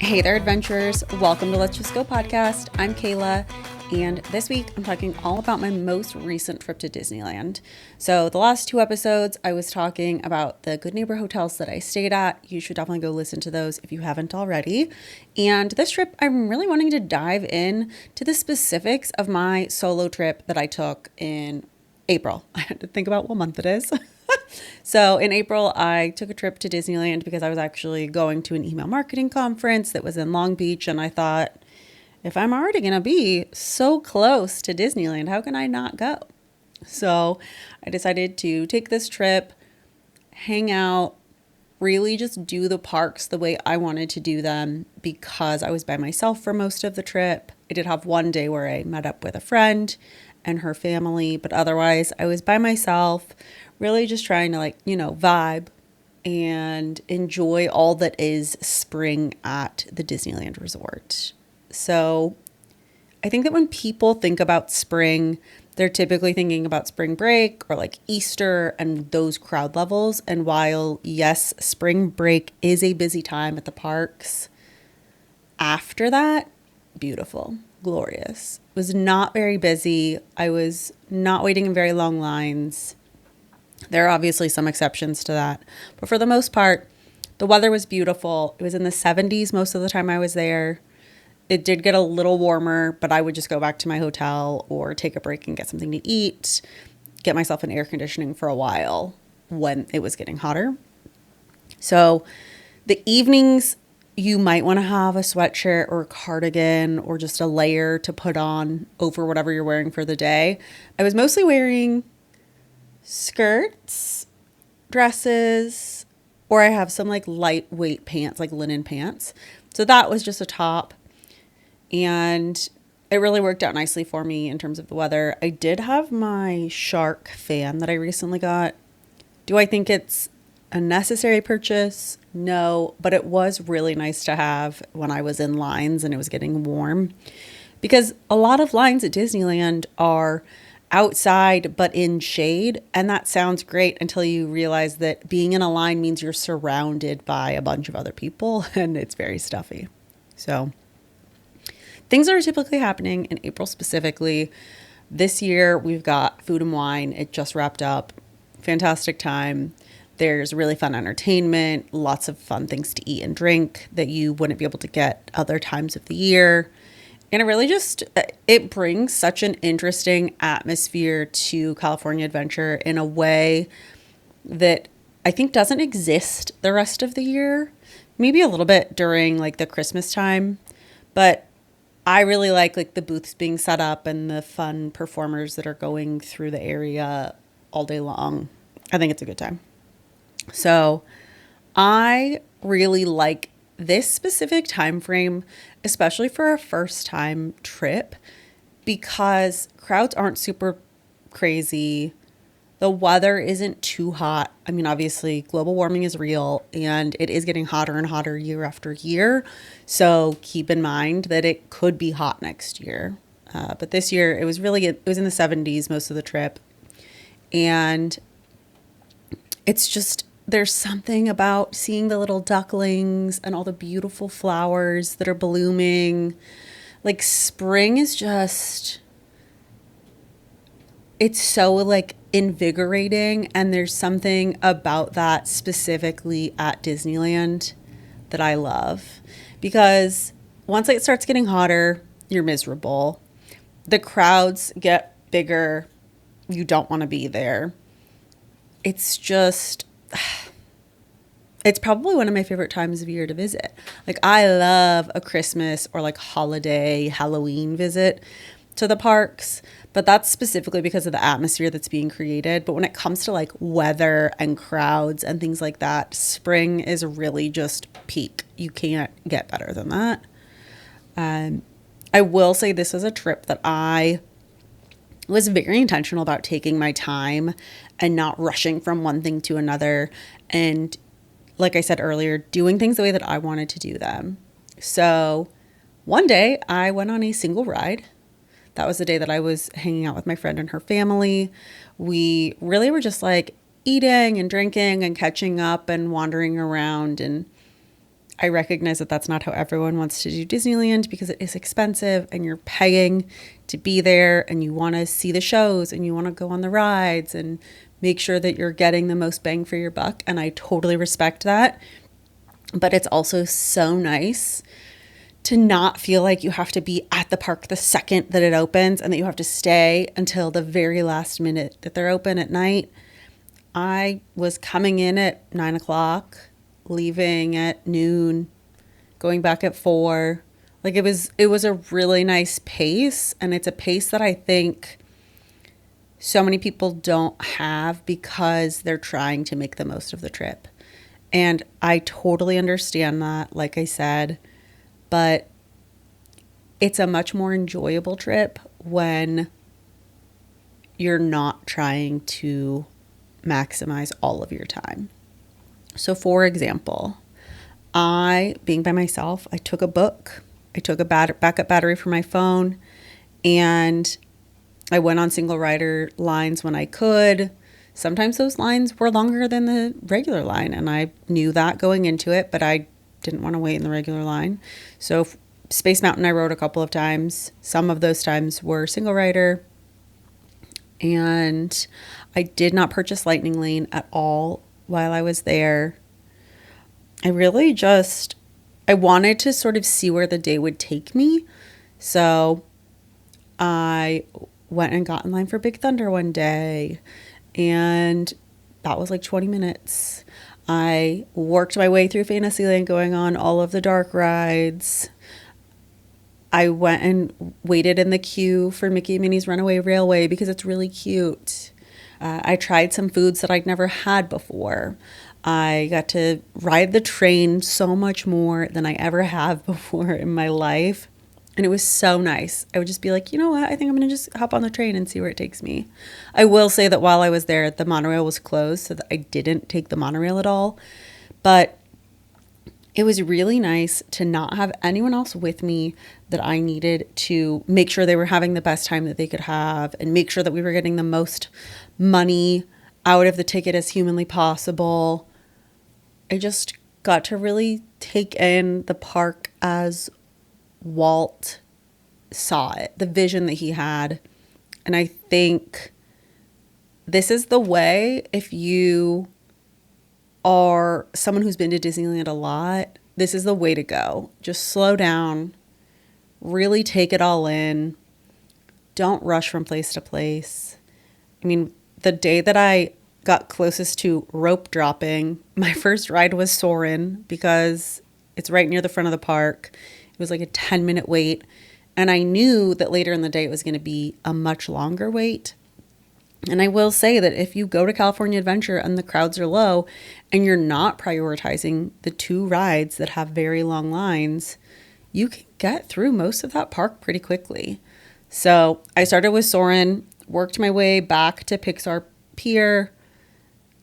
Hey there, adventurers. Welcome to Let's Just Go podcast. I'm Kayla, and this week I'm talking all about my most recent trip to Disneyland. So, the last two episodes, I was talking about the Good Neighbor hotels that I stayed at. You should definitely go listen to those if you haven't already. And this trip, I'm really wanting to dive in to the specifics of my solo trip that I took in April. I had to think about what month it is. So in April, I took a trip to Disneyland because I was actually going to an email marketing conference that was in Long Beach. And I thought, if I'm already going to be so close to Disneyland, how can I not go? So I decided to take this trip, hang out, really just do the parks the way I wanted to do them because I was by myself for most of the trip. I did have one day where I met up with a friend and her family, but otherwise I was by myself, really just trying to vibe and enjoy all that is spring at the Disneyland Resort. So I think that when people think about spring, they're typically thinking about spring break or like Easter and those crowd levels. And while, yes, spring break is a busy time at the parks, after that, beautiful, glorious. It was not very busy. I was not waiting in very long lines. There are obviously some exceptions to that. But for the most part, the weather was beautiful. It was in the 70s most of the time I was there. It did get a little warmer, but I would just go back to my hotel or take a break and get something to eat, get myself in air conditioning for a while when it was getting hotter. So the evenings, you might want to have a sweatshirt or a cardigan or just a layer to put on over whatever you're wearing for the day. I was mostly wearing skirts, dresses, or I have some like lightweight pants, like linen pants. So that was just a top. And it really worked out nicely for me in terms of the weather. I did have my shark fan that I recently got. Do I think it's a necessary purchase? No, but it was really nice to have when I was in lines and it was getting warm. Because a lot of lines at Disneyland are outside but in shade, and that sounds great until you realize that being in a line means you're surrounded by a bunch of other people and it's very stuffy. So things are typically happening in April specifically. This year we've got Food and Wine. It just wrapped up. Fantastic time. There's really fun entertainment, lots of fun things to eat and drink that you wouldn't be able to get other times of the year. And it really it brings such an interesting atmosphere to California Adventure in a way that I think doesn't exist the rest of the year. Maybe a little bit during like the Christmas time, but I really like the booths being set up and the fun performers that are going through the area all day long. I think it's a good time. So I really like this specific time frame, especially for a first time trip, because crowds aren't super crazy. The weather isn't too hot. I mean, obviously global warming is real and it is getting hotter and hotter year after year. So keep in mind that it could be hot next year. But this year it was in the 70s most of the trip. And it's just, there's something about seeing the little ducklings and all the beautiful flowers that are blooming. Like spring is just, it's so invigorating. And there's something about that specifically at Disneyland that I love, because once it starts getting hotter, you're miserable. The crowds get bigger. You don't want to be there. It's just, it's probably one of my favorite times of year to visit. I love a Christmas or holiday Halloween visit to the parks, but that's specifically because of the atmosphere that's being created. But when it comes to weather and crowds and things like that, spring is really just peak. You can't get better than that. I will say this is a trip that I was very intentional about taking my time and not rushing from one thing to another. And like I said earlier, doing things the way that I wanted to do them. So one day I went on a single ride. That was the day that I was hanging out with my friend and her family. We really were just eating and drinking and catching up and wandering around. And I recognize that that's not how everyone wants to do Disneyland because it is expensive and you're paying to be there and you want to see the shows and you want to go on the rides and make sure that you're getting the most bang for your buck. And I totally respect that. But it's also so nice to not feel like you have to be at the park the second that it opens and that you have to stay until the very last minute that they're open at night. I was coming in at 9 o'clock, leaving at noon, going back at 4. Like it was a really nice pace, and it's a pace that I think so many people don't have because they're trying to make the most of the trip. And I totally understand that, like I said, but it's a much more enjoyable trip when you're not trying to maximize all of your time. So for example, being by myself, I took a book, I took a backup battery for my phone, and I went on single rider lines when I could. Sometimes those lines were longer than the regular line, and I knew that going into it, but I didn't want to wait in the regular line. So Space Mountain I rode a couple of times. Some of those times were single rider. And I did not purchase Lightning Lane at all while I was there. I wanted to sort of see where the day would take me. So I went and got in line for Big Thunder one day, and that was like 20 minutes. I worked my way through Fantasyland going on all of the dark rides. I went and waited in the queue for Mickey and Minnie's Runaway Railway because it's really cute. I tried some foods that I'd never had before. I got to ride the train so much more than I ever have before in my life. And it was so nice. I would just be like, you know what? I think I'm going to just hop on the train and see where it takes me. I will say that while I was there, the monorail was closed, so that I didn't take the monorail at all. But it was really nice to not have anyone else with me that I needed to make sure they were having the best time that they could have and make sure that we were getting the most money out of the ticket as humanly possible. I just got to really take in the park as Walt saw it, the vision that he had. And I think this is the way, if you are someone who's been to Disneyland a lot, this is the way to go. Just slow down, really take it all in. Don't rush from place to place. I mean, the day that I got closest to rope dropping, my first ride was Soarin' because it's right near the front of the park. It was like a 10-minute wait. And I knew that later in the day it was going to be a much longer wait. And I will say that if you go to California Adventure and the crowds are low and you're not prioritizing the 2 rides that have very long lines, you can get through most of that park pretty quickly. So I started with Soarin', worked my way back to Pixar Pier,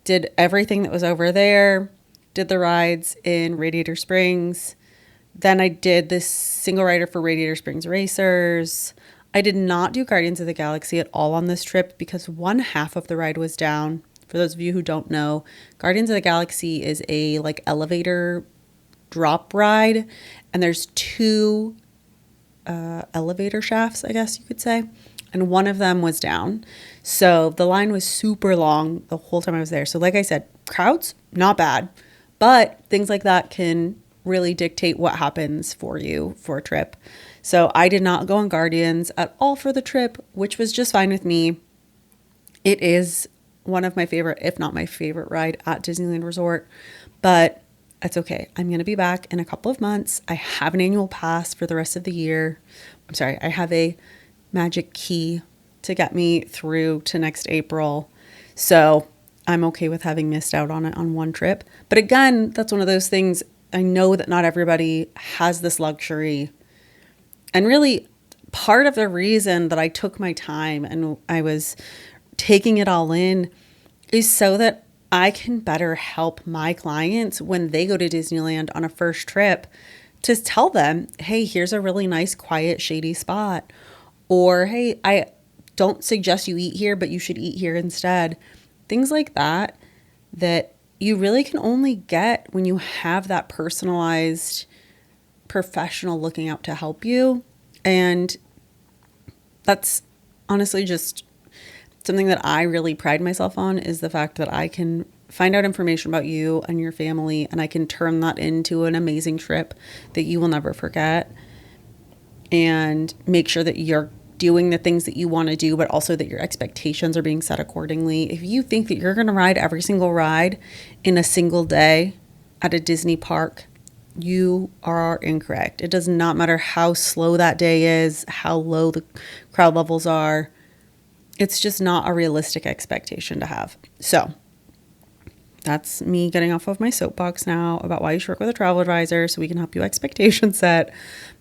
did everything that was over there, did the rides in Radiator Springs. Then I did this single rider for Radiator Springs Racers. I did not do Guardians of the Galaxy at all on this trip because one half of the ride was down. For those of you who don't know, Guardians of the Galaxy is a like elevator drop ride, and there's 2 elevator shafts, I guess you could say, and one of them was down. So the line was super long the whole time I was there. So like I said, crowds, not bad, but things like that can really dictate what happens for you for a trip. So I did not go on Guardians at all for the trip, which was just fine with me. It is one of my favorite, if not my favorite ride at Disneyland Resort, but that's okay. I'm going to be back in a couple of months. I have an annual pass for the rest of the year. I'm sorry, I have a magic key to get me through to next April. So I'm okay with having missed out on it on one trip. But again, that's one of those things. I know that not everybody has this luxury. And really, part of the reason that I took my time and I was taking it all in is so that I can better help my clients when they go to Disneyland on a first trip to tell them, hey, here's a really nice, quiet, shady spot. Or, hey, I don't suggest you eat here, but you should eat here instead. Things like that you really can only get when you have that personalized professional looking out to help you. And that's honestly just something that I really pride myself on, is the fact that I can find out information about you and your family, and I can turn that into an amazing trip that you will never forget, and make sure that you're doing the things that you want to do, but also that your expectations are being set accordingly. If you think that you're going to ride every single ride in a single day at a Disney park, you are incorrect. It does not matter how slow that day is, how low the crowd levels are. It's just not a realistic expectation to have. So that's me getting off of my soapbox now about why you should work with a travel advisor, so we can help you expectation set.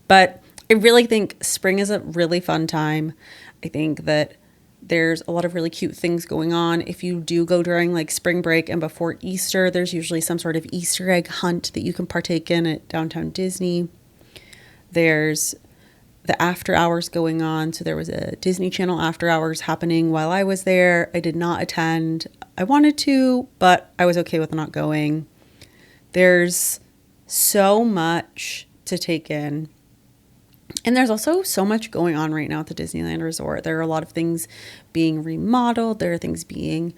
But I really think spring is a really fun time. I think that there's a lot of really cute things going on. If you do go during like spring break and before Easter, there's usually some sort of Easter egg hunt that you can partake in at Downtown Disney. There's the after hours going on. So there was a Disney Channel after hours happening while I was there. I did not attend. I wanted to, but I was okay with not going. There's so much to take in. And there's also so much going on right now at the Disneyland Resort. There are a lot of things being remodeled. There are things being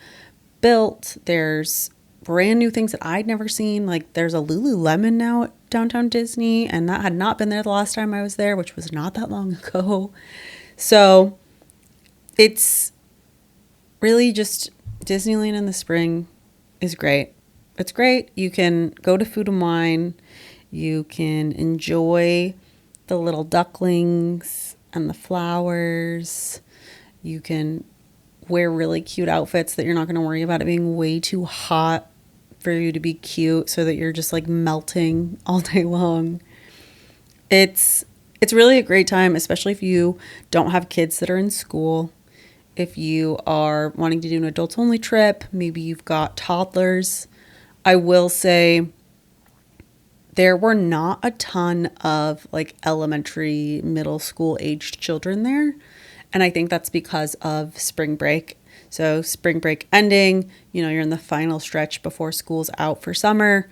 built. There's brand new things that I'd never seen. Like there's a Lululemon now at Downtown Disney, and that had not been there the last time I was there, which was not that long ago. So it's really just Disneyland in the spring is great. It's great. You can go to Food and Wine. You can enjoy the little ducklings and the flowers. You can wear really cute outfits that you're not going to worry about it being way too hot for you to be cute, so that you're just like melting all day long. It's really a great time, especially if you don't have kids that are in school. If you are wanting to do an adults only trip, maybe you've got toddlers. I will say there were not a ton of like elementary, middle school aged children there. And I think that's because of spring break. So spring break ending, you're in the final stretch before school's out for summer.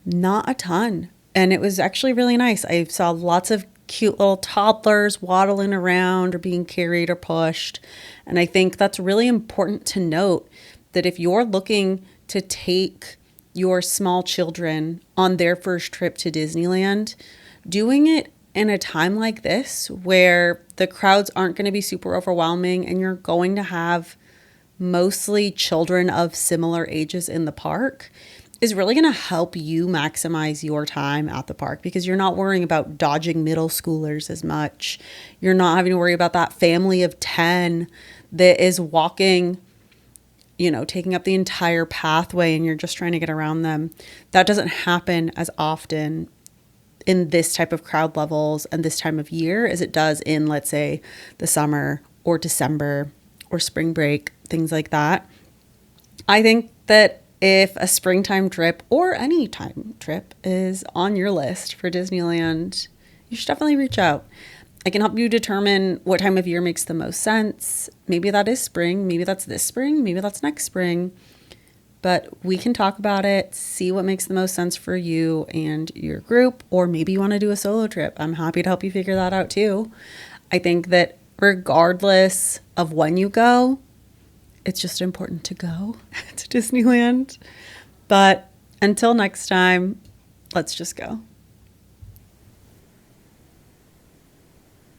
Not a ton. And it was actually really nice. I saw lots of cute little toddlers waddling around or being carried or pushed. And I think that's really important to note, that if you're looking to take your small children on their first trip to Disneyland, doing it in a time like this where the crowds aren't going to be super overwhelming and you're going to have mostly children of similar ages in the park, is really going to help you maximize your time at the park, because you're not worrying about dodging middle schoolers as much. You're not having to worry about that family of 10 that is walking, taking up the entire pathway and you're just trying to get around them. That doesn't happen as often in this type of crowd levels and this time of year as it does in, let's say, the summer or December or spring break, things like that. I think that if a springtime trip or any time trip is on your list for Disneyland, you should definitely reach out. I can help you determine what time of year makes the most sense. Maybe that is spring. Maybe that's this spring. Maybe that's next spring. But we can talk about it, see what makes the most sense for you and your group, or maybe you want to do a solo trip. I'm happy to help you figure that out too. I think that regardless of when you go, it's just important to go to Disneyland. But until next time, let's just go.